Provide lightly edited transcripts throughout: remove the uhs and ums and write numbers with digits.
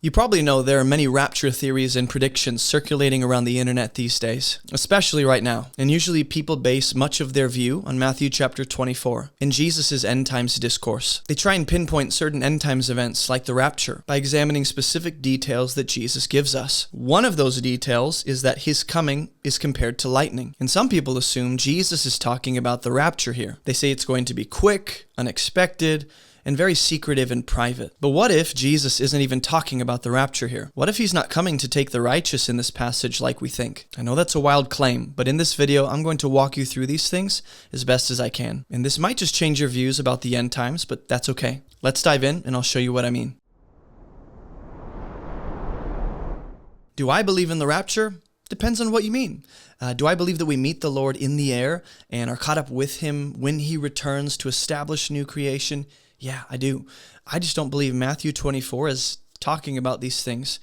You probably know there are many rapture theories and predictions circulating around the internet these days, especially right now. And usually people base much of their view on Matthew chapter 24 in Jesus' end times discourse. They try and pinpoint certain end times events like the rapture by examining specific details that Jesus gives us. One of those details is that his coming is compared to lightning. And some people assume Jesus is talking about the rapture here. They say it's going to be quick, unexpected, and very secretive and private. But what if Jesus isn't even talking about the rapture here? What if he's not coming to take the righteous in this passage like we think? I know that's a wild claim, but in this video, I'm going to walk you through these things as best as I can. And this might just change your views about the end times, but that's okay. Let's dive in and I'll show you what I mean. Do I believe in the rapture? Depends on what you mean. Do I believe that we meet the Lord in the air and are caught up with him when he returns to establish new creation? Yeah, I do. I just don't believe Matthew 24 is talking about these things,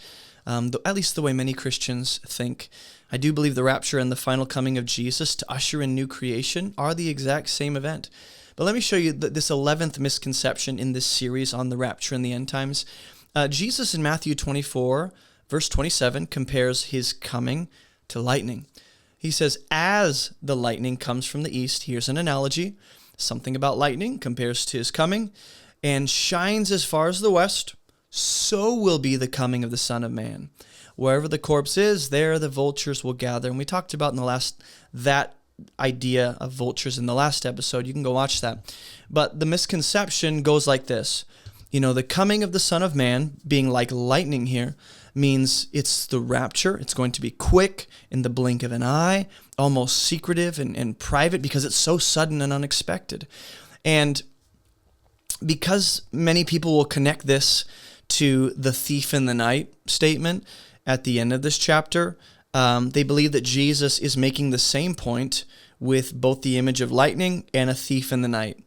at least the way many Christians think. I do believe the rapture and the final coming of Jesus to usher in new creation are the exact same event. But let me show you this 11th misconception in this series on the rapture and the end times. Jesus in Matthew 24, verse 27, compares his coming to lightning. He says, as the lightning comes from the east, here's an analogy. Something about lightning compares to his coming, and shines as far as the west, so will be the coming of the Son of Man. Wherever the corpse is, there the vultures will gather. And we talked about that idea of vultures in the last episode. You can go watch that. But the misconception goes like this. The coming of the Son of Man being like lightning here means it's the rapture. It's going to be quick, in the blink of an eye, almost secretive and private because it's so sudden and unexpected. And because many people will connect this to the thief in the night statement at the end of this chapter, they believe that Jesus is making the same point with both the image of lightning and a thief in the night.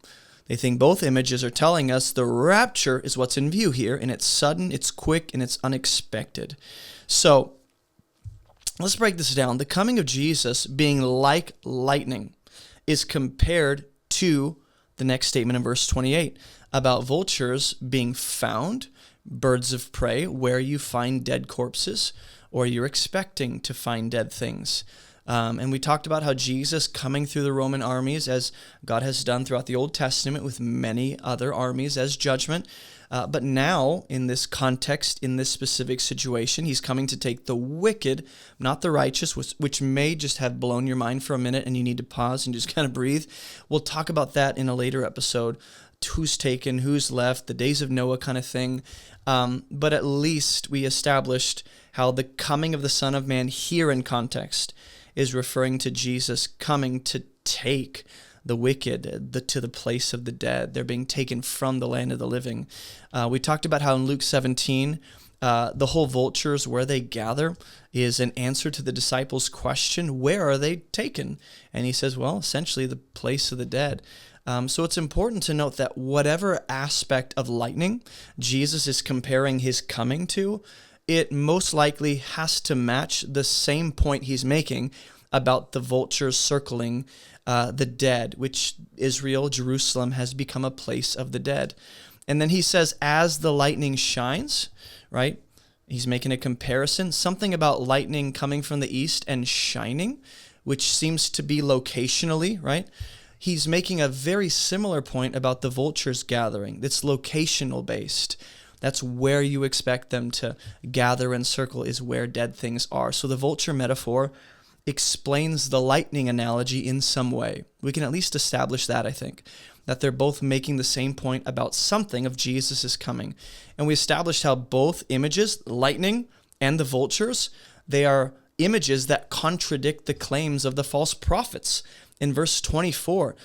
They think both images are telling us the rapture is what's in view here, and it's sudden, it's quick, and it's unexpected. So let's break this down. The coming of Jesus being like lightning is compared to the next statement in verse 28 about vultures being found, birds of prey, where you find dead corpses, or you're expecting to find dead things. And we talked about how Jesus coming through the Roman armies, as God has done throughout the Old Testament with many other armies as judgment. But now, in this context, in this specific situation, he's coming to take the wicked, not the righteous, which may just have blown your mind for a minute and you need to pause and just kind of breathe. We'll talk about that in a later episode. Who's taken, who's left, the days of Noah kind of thing. But at least we established how the coming of the Son of Man here in context is referring to Jesus coming to take the wicked to the place of the dead. They're being taken from the land of the living. We talked about how in Luke 17, the whole vultures, where they gather, is an answer to the disciples' question, where are they taken? And he says, well, essentially the place of the dead. So it's important to note that whatever aspect of lightning Jesus is comparing his coming to, it most likely has to match the same point he's making about the vultures circling the dead, which Israel, Jerusalem, has become a place of the dead. And then he says, as the lightning shines, right? He's making a comparison, something about lightning coming from the east and shining, which seems to be locationally, right? He's making a very similar point about the vultures gathering. It's locational based. That's where you expect them to gather and circle, is where dead things are. So the vulture metaphor explains the lightning analogy in some way. We can at least establish that, I think, that they're both making the same point about something of Jesus' coming. And we established how both images, lightning and the vultures, they are images that contradict the claims of the false prophets. In verse 24,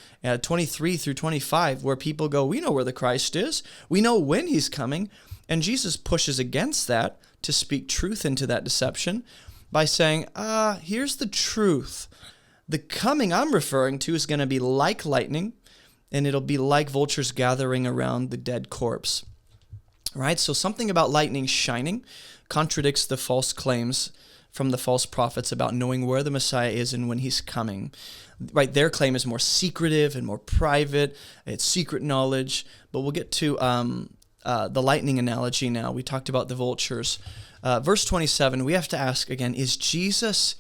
23 through 25, where people go, we know where the Christ is. We know when he's coming. And Jesus pushes against that to speak truth into that deception by saying, here's the truth. The coming I'm referring to is going to be like lightning, and it'll be like vultures gathering around the dead corpse. Right? So something about lightning shining contradicts the false claims from the false prophets about knowing where the Messiah is and when he's coming. Right, their claim is more secretive and more private. It's secret knowledge. But we'll get to the lightning analogy now. We talked about the vultures. Verse 27, we have to ask again, is Jesus,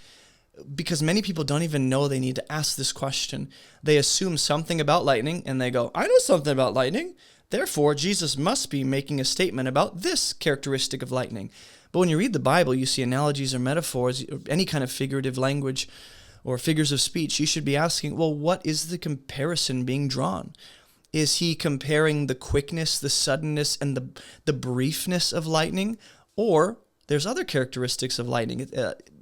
because many people don't even know they need to ask this question. They assume something about lightning and they go, I know something about lightning. Therefore, Jesus must be making a statement about this characteristic of lightning. But when you read the Bible, you see analogies or metaphors, or any kind of figurative language or figures of speech, you should be asking, well, what is the comparison being drawn? Is he comparing the quickness, the suddenness, and the briefness of lightning? Or there's other characteristics of lightning.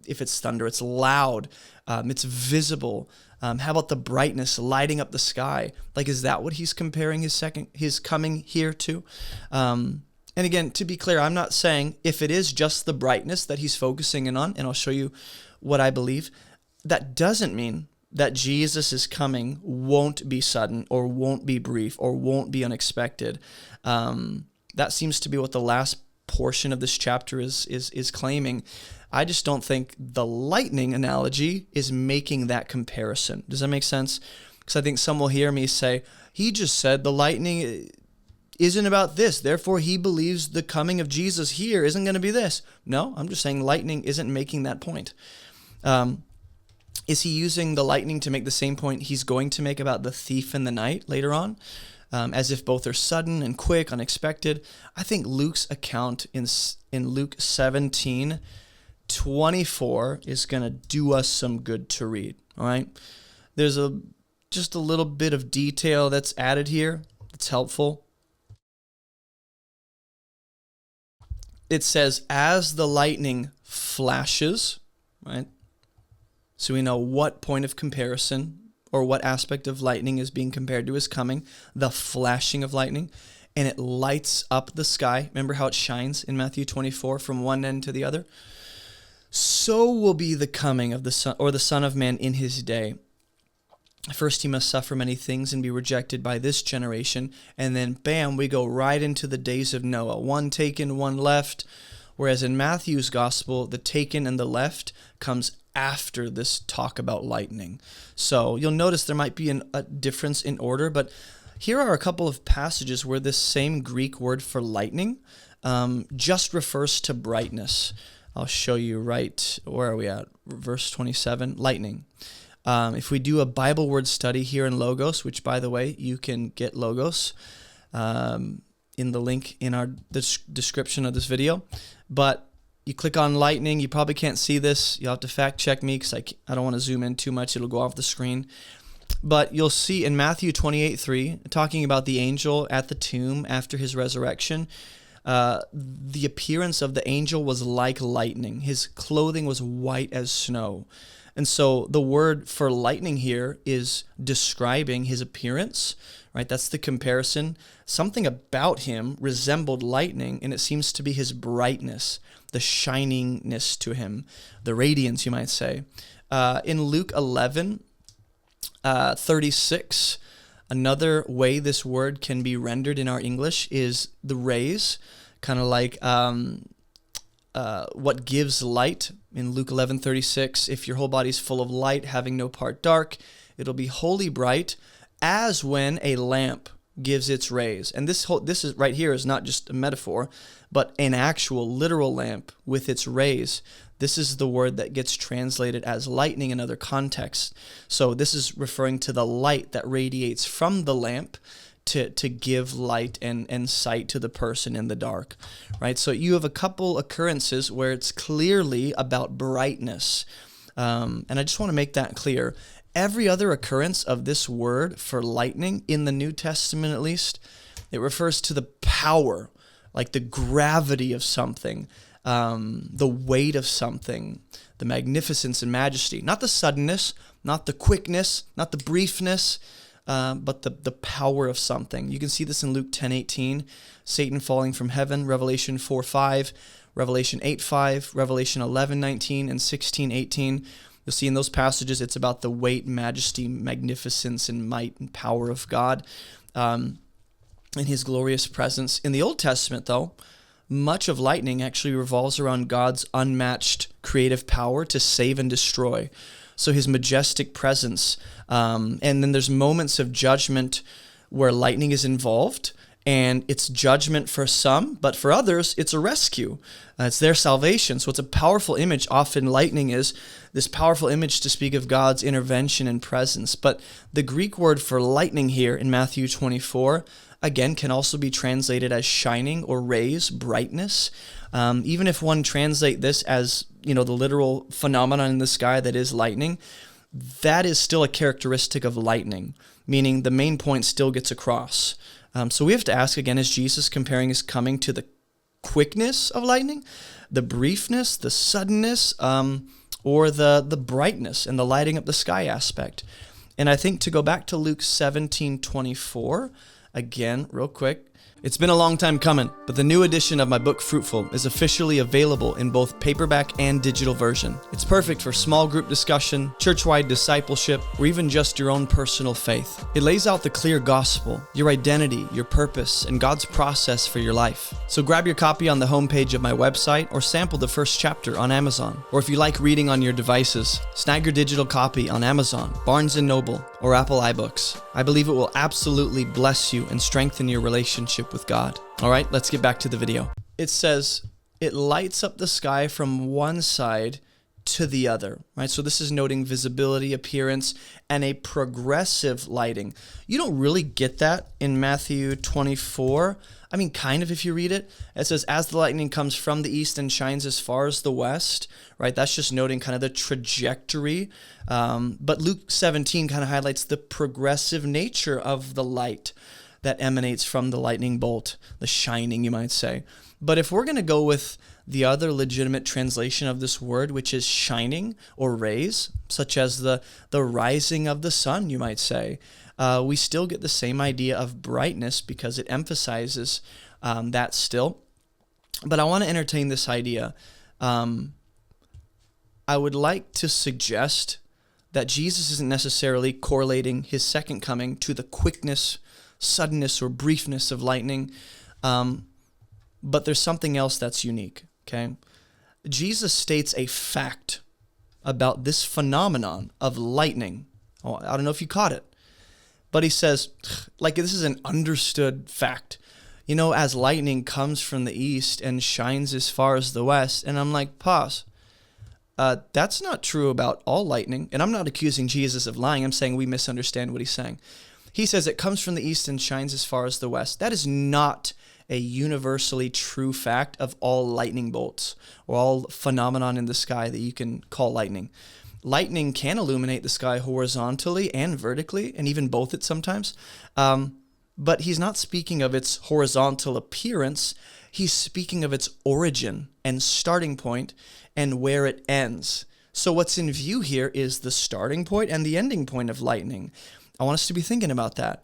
If it's thunder, it's loud, it's visible. How about the brightness lighting up the sky? Like, is that what he's comparing his coming here to? And again, to be clear, I'm not saying if it is just the brightness that he's focusing in on, and I'll show you what I believe, that doesn't mean that Jesus' coming won't be sudden or won't be brief or won't be unexpected. That seems to be what the last portion of this chapter is claiming. I just don't think the lightning analogy is making that comparison. Does that make sense? Because I think some will hear me say, he just said the lightning isn't about this, therefore he believes the coming of Jesus here isn't going to be this. No, I'm just saying lightning isn't making that point. Is he using the lightning to make the same point he's going to make about the thief in the night later on? As if both are sudden and quick, unexpected. I think Luke's account in Luke 17:24 is going to do us some good to read, all right? There's just a little bit of detail that's added here that's helpful. It says, as the lightning flashes, right? So we know what point of comparison or what aspect of lightning is being compared to his coming, the flashing of lightning, and it lights up the sky. Remember how it shines in Matthew 24 from one end to the other? So will be the coming of the Son, or the Son of Man in his day. First he must suffer many things and be rejected by this generation, and then bam, we go right into the days of Noah. One taken, one left, whereas in Matthew's gospel, the taken and the left comes after this talk about lightning. So you'll notice there might be a difference in order, but here are a couple of passages where this same Greek word for lightning just refers to brightness. I'll show you right, where are we at? Verse 27, lightning. If we do a Bible word study here in Logos, which by the way, you can get Logos in the link in our description of this video, but you click on lightning, you probably can't see this. You'll have to fact check me because I don't want to zoom in too much. It'll go off the screen. But you'll see in Matthew 28:3, talking about the angel at the tomb after his resurrection, the appearance of the angel was like lightning. His clothing was white as snow. And so the word for lightning here is describing his appearance, right? That's the comparison. Something about him resembled lightning, and it seems to be his brightness, the shiningness to him, the radiance, you might say. In Luke 11:36, another way this word can be rendered in our English is the rays, kind of like what gives light. In Luke 11:36, if your whole body's full of light, having no part dark, it'll be wholly bright, as when a lamp gives its rays. And this is right here is not just a metaphor, but an actual literal lamp with its rays. This is the word that gets translated as lightning in other contexts. So this is referring to the light that radiates from the lamp to give light and sight to the person in the dark, right? So you have a couple occurrences where it's clearly about brightness. And I just want to make that clear. Every other occurrence of this word for lightning, in the New Testament at least, it refers to the power, like the gravity of something, the weight of something, the magnificence and majesty. Not the suddenness, not the quickness, not the briefness, but the power of something. You can see this in Luke 10:18, Satan falling from heaven, Revelation 4:5, Revelation 8:5, Revelation 11:19, and 16:18. You'll see in those passages it's about the weight, majesty, magnificence, and might and power of God and his glorious presence. In the Old Testament, though, much of lightning actually revolves around God's unmatched creative power to save and destroy. So his majestic presence. And then there's moments of judgment where lightning is involved. And it's judgment for some, but for others, it's a rescue. It's their salvation. So it's a powerful image. Often lightning is this powerful image to speak of God's intervention and presence. But the Greek word for lightning here in Matthew 24, again, can also be translated as shining or rays, brightness. Even if one translate this as, the literal phenomenon in the sky that is lightning, that is still a characteristic of lightning, meaning the main point still gets across. So we have to ask again, is Jesus comparing his coming to the quickness of lightning, the briefness, the suddenness, or the brightness and the lighting up the sky aspect? And I think to go back to Luke 17:24, again, real quick, it's been a long time coming, but the new edition of my book, Fruitful, is officially available in both paperback and digital version. It's perfect for small group discussion, church-wide discipleship, or even just your own personal faith. It lays out the clear gospel, your identity, your purpose, and God's process for your life. So grab your copy on the homepage of my website or sample the first chapter on Amazon. Or if you like reading on your devices, snag your digital copy on Amazon, Barnes & Noble, or Apple iBooks. I believe it will absolutely bless you and strengthen your relationship with God. All right, let's get back to the video. It says, it lights up the sky from one side to the other, right? So this is noting visibility, appearance, and a progressive lighting. You don't really get that in Matthew 24. I mean, kind of if you read it. It says, as the lightning comes from the east and shines as far as the west, right? That's just noting kind of the trajectory. But Luke 17 kind of highlights the progressive nature of the light that emanates from the lightning bolt, the shining, you might say. But if we're going to go with the other legitimate translation of this word, which is shining or rays, such as the rising of the sun, you might say, we still get the same idea of brightness because it emphasizes that still. But I want to entertain this idea. I would like to suggest that Jesus isn't necessarily correlating his second coming to the quickness, suddenness, or briefness of lightning, but there's something else that's unique, okay? Jesus states a fact about this phenomenon of lightning. Oh, I don't know if you caught it, but he says, like, this is an understood fact. As lightning comes from the east and shines as far as the west, and I'm like, pause. That's not true about all lightning, and I'm not accusing Jesus of lying. I'm saying we misunderstand what he's saying. He says it comes from the east and shines as far as the west. That is not a universally true fact of all lightning bolts or all phenomenon in the sky that you can call lightning. Lightning can illuminate the sky horizontally and vertically, and even both at sometimes. But he's not speaking of its horizontal appearance. He's speaking of its origin and starting point and where it ends. So what's in view here is the starting point and the ending point of lightning. I want us to be thinking about that.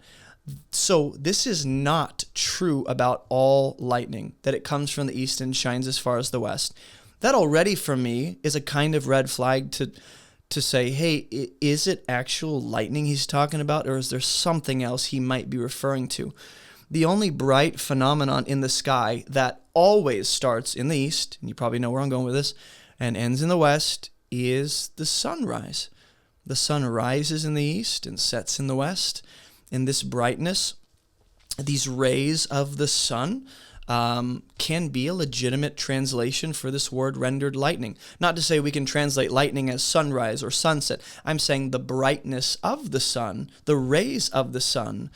So this is not true about all lightning, that it comes from the east and shines as far as the west. That already for me is a kind of red flag to say, hey, is it actual lightning he's talking about, or is there something else he might be referring to? The only bright phenomenon in the sky that always starts in the east, and you probably know where I'm going with this, and ends in the west, is the sunrise. The sun rises in the east and sets in the west. In this brightness, these rays of the sun can be a legitimate translation for this word rendered lightning. Not to say we can translate lightning as sunrise or sunset. I'm saying the brightness of the sun, the rays of the sun,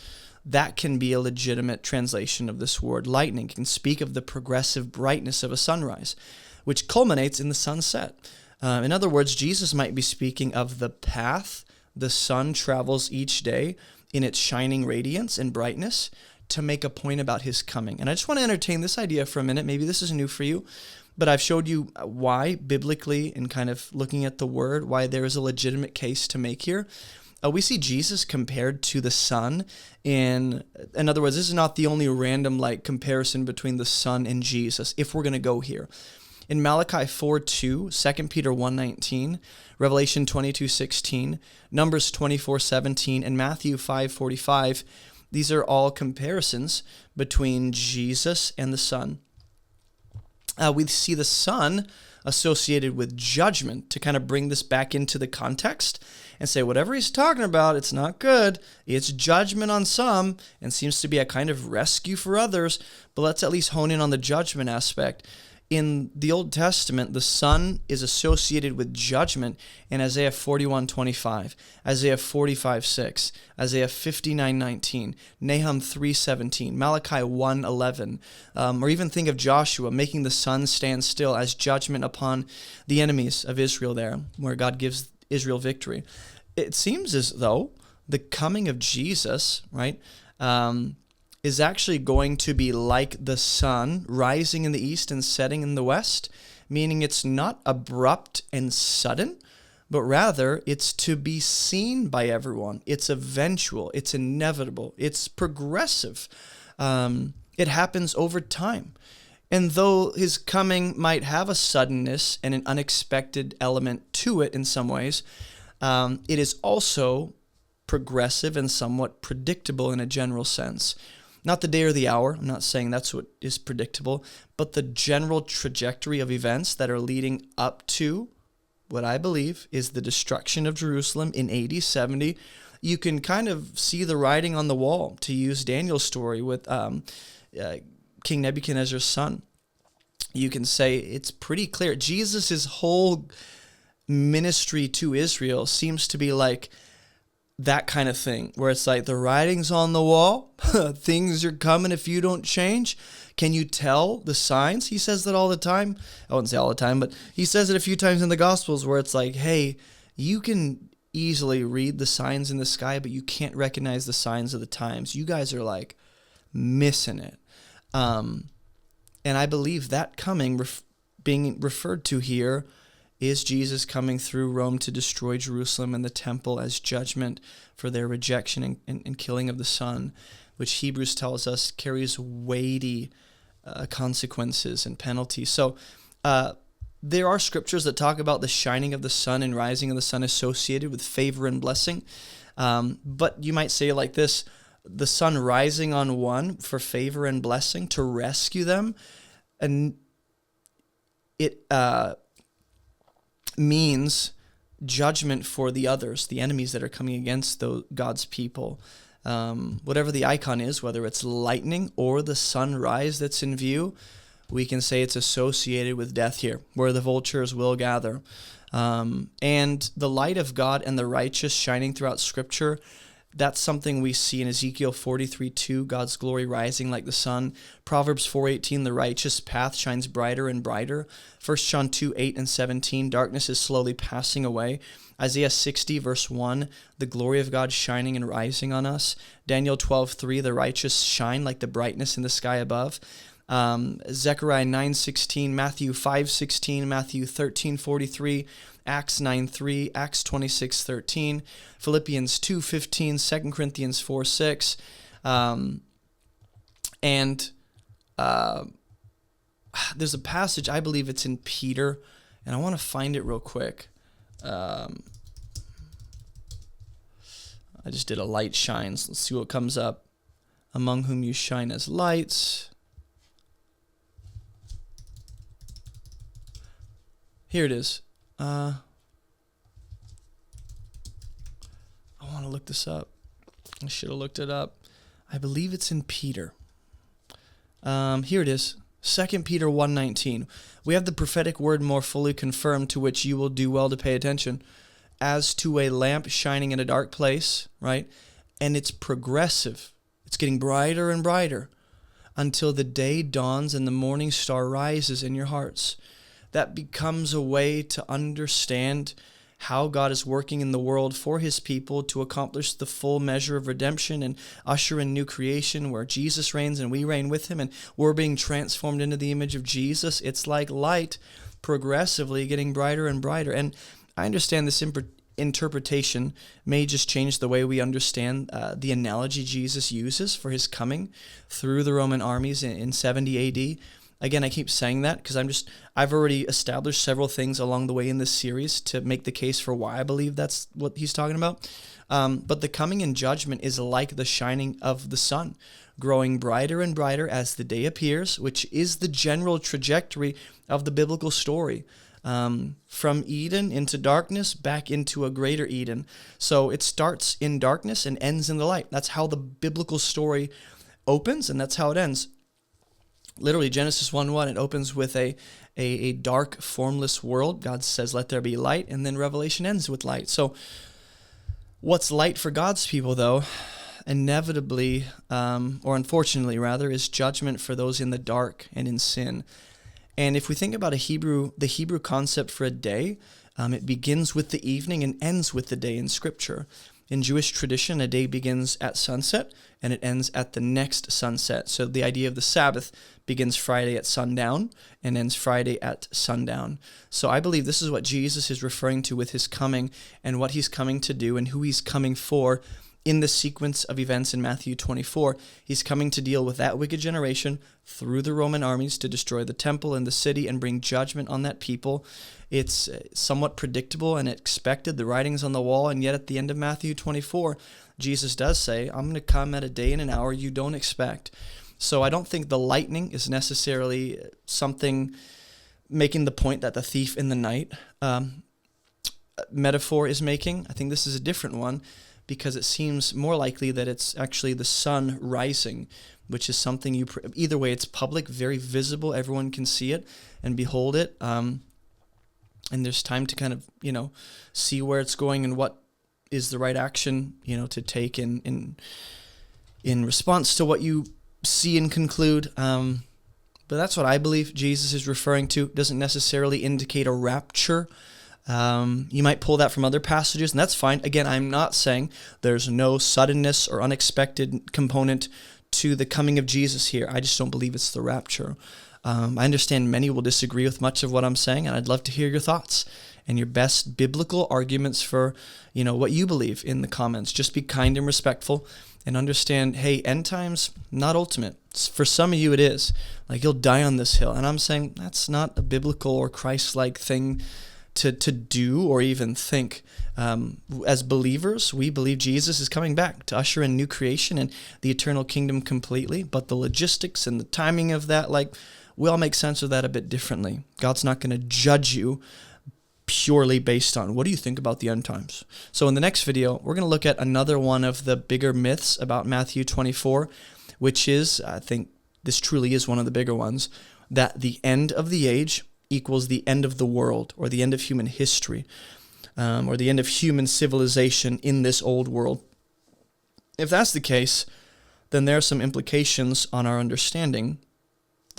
that can be a legitimate translation of this word lightning. It can speak of the progressive brightness of a sunrise, which culminates in the sunset. In other words, Jesus might be speaking of the path the sun travels each day in its shining radiance and brightness to make a point about his coming. And I just want to entertain this idea for a minute. Maybe this is new for you, but I've showed you why biblically, in kind of looking at the word, why there is a legitimate case to make here. We see Jesus compared to the sun. In other words, this is not the only random comparison between the sun and Jesus, if we're going to go here. In Malachi 4:2, 2 Peter 1:19, Revelation 22:16, Numbers 24:17, and Matthew 5:45, these are all comparisons between Jesus and the sun. We see the sun associated with judgment, to kind of bring this back into the context and say whatever he's talking about, it's not good. It's judgment on some and seems to be a kind of rescue for others. But let's at least hone in on the judgment aspect. In the Old Testament, the Son is associated with judgment in Isaiah 41:25, Isaiah 45:6, Isaiah 59:19, Nahum 3:17, Malachi 1:11, or even think of Joshua making the sun stand still as judgment upon the enemies of Israel there, where God gives Israel victory. It seems as though the coming of Jesus, right, is actually going to be like the sun rising in the east and setting in the west, meaning it's not abrupt and sudden, but rather it's to be seen by everyone. It's eventual, it's inevitable, it's progressive. It happens over time. And though his coming might have a suddenness and an unexpected element to it in some ways, it is also progressive and somewhat predictable in a general sense. Not the day or the hour, I'm not saying that's what is predictable, but the general trajectory of events that are leading up to what I believe is the destruction of Jerusalem in AD 70. You can kind of see the writing on the wall, to use Daniel's story with King Nebuchadnezzar's son. You can say it's pretty clear. Jesus' whole ministry to Israel seems to be like that kind of thing, where it's like the writing's on the wall, things are coming if you don't change. Can you tell the signs? He says that all the time. I wouldn't say all the time, but he says it a few times in the Gospels where it's like, hey, you can easily read the signs in the sky, but you can't recognize the signs of the times. You guys are like missing it. And I believe that coming, being referred to here, is Jesus coming through Rome to destroy Jerusalem and the temple as judgment for their rejection and killing of the Son, which Hebrews tells us carries weighty consequences and penalties. So there are scriptures that talk about the shining of the sun and rising of the sun associated with favor and blessing. But you might say it like this: the sun rising on one for favor and blessing to rescue them, and it means judgment for the others, the enemies that are coming against God's people. Whatever the icon is, whether it's lightning or the sunrise that's in view, we can say it's associated with death here, where the vultures will gather. And the light of God and the righteous shining throughout Scripture, that's something we see in Ezekiel 43:2, God's glory rising like the sun. Proverbs 4:18, the righteous path shines brighter and brighter. 1 John 2:8 and 17, darkness is slowly passing away. Isaiah 60, verse 1, the glory of God shining and rising on us. Daniel 12:3, the righteous shine like the brightness in the sky above. Zechariah 9:16, Matthew 5:16, Matthew 13:43, Acts 9:3, Acts 26:13, Philippians 2:15, 2 Corinthians 4:6, and there's a passage, I believe it's in Peter, and I want to find it real quick. I just did a light shines. Let's see what comes up. Among whom you shine as lights. Here it is. I want to look this up. I should have looked it up. I believe it's in Peter. Here it is. 2 Peter 1:19. We have the prophetic word more fully confirmed, to which you will do well to pay attention, as to a lamp shining in a dark place, right? And it's progressive. It's getting brighter and brighter until the day dawns and the morning star rises in your hearts. That becomes a way to understand how God is working in the world for his people to accomplish the full measure of redemption and usher in new creation where Jesus reigns and we reign with him and we're being transformed into the image of Jesus. It's like light progressively getting brighter and brighter. And I understand this interpretation may just change the way we understand the analogy Jesus uses for his coming through the Roman armies in 70 AD. Again, I keep saying that because I've already established several things along the way in this series to make the case for why I believe that's what he's talking about. But the coming in judgment is like the shining of the sun. growing brighter and brighter as the day appears, which is the general trajectory of the biblical story. From Eden into darkness, back into a greater Eden. So it starts in darkness and ends in the light. That's how the biblical story opens, and that's how it ends. Literally, Genesis 1:1, it opens with a dark, formless world. God says, let there be light, and then Revelation ends with light. So what's light for God's people, though, inevitably, or unfortunately rather, is judgment for those in the dark and in sin. And if we think about the Hebrew concept for a day, it begins with the evening and ends with the day in Scripture. In Jewish tradition, a day begins at sunset and it ends at the next sunset. So the idea of the Sabbath begins Friday at sundown and ends Friday at sundown. So I believe this is what Jesus is referring to with his coming and what he's coming to do and who he's coming for in the sequence of events in Matthew 24. He's coming to deal with that wicked generation through the Roman armies to destroy the temple and the city and bring judgment on that people. It's somewhat predictable and expected, the writing's on the wall, and yet at the end of Matthew 24, Jesus does say, I'm going to come at a day and an hour you don't expect. So I don't think the lightning is necessarily something making the point that the thief in the night metaphor is making. I think this is a different one, because it seems more likely that it's actually the sun rising, which is something either way, it's public, very visible, everyone can see it and behold it, and there's time to kind of, see where it's going and what is the right action, to take in response to what you see and conclude. But that's what I believe Jesus is referring to. Doesn't necessarily indicate a rapture. You might pull that from other passages, and that's fine. Again, I'm not saying there's no suddenness or unexpected component to the coming of Jesus here. I just don't believe it's the rapture. I understand many will disagree with much of what I'm saying, and I'd love to hear your thoughts and your best biblical arguments for, what you believe in the comments. Just be kind and respectful and understand, hey, end times, not ultimate. For some of you it is. Like, you'll die on this hill. And I'm saying that's not a biblical or Christ-like thing to do or even think. As believers, we believe Jesus is coming back to usher in new creation and the eternal kingdom completely, but the logistics and the timing of that, we all make sense of that a bit differently. God's not going to judge you purely based on what do you think about the end times. So in the next video, we're going to look at another one of the bigger myths about Matthew 24, which is, I think this truly is one of the bigger ones, that the end of the age equals the end of the world, or the end of human history, or the end of human civilization in this old world. If that's the case, then there are some implications on our understanding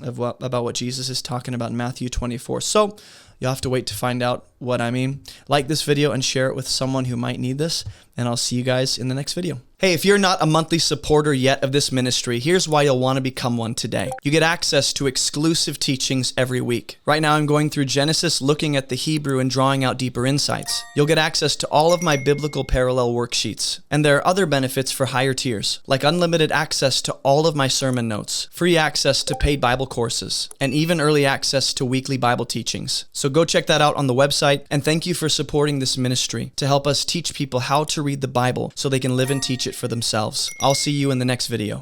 of about what Jesus is talking about in Matthew 24. So you'll have to wait to find out what I mean. Like this video and share it with someone who might need this, and I'll see you guys in the next video. Hey, if you're not a monthly supporter yet of this ministry, here's why you'll want to become one today. You get access to exclusive teachings every week. Right now, I'm going through Genesis, looking at the Hebrew and drawing out deeper insights. You'll get access to all of my biblical parallel worksheets. And there are other benefits for higher tiers, like unlimited access to all of my sermon notes, free access to paid Bible courses, and even early access to weekly Bible teachings. So go check that out on the website, and thank you for supporting this ministry to help us teach people how to read the Bible so they can live and teach it for themselves. I'll see you in the next video.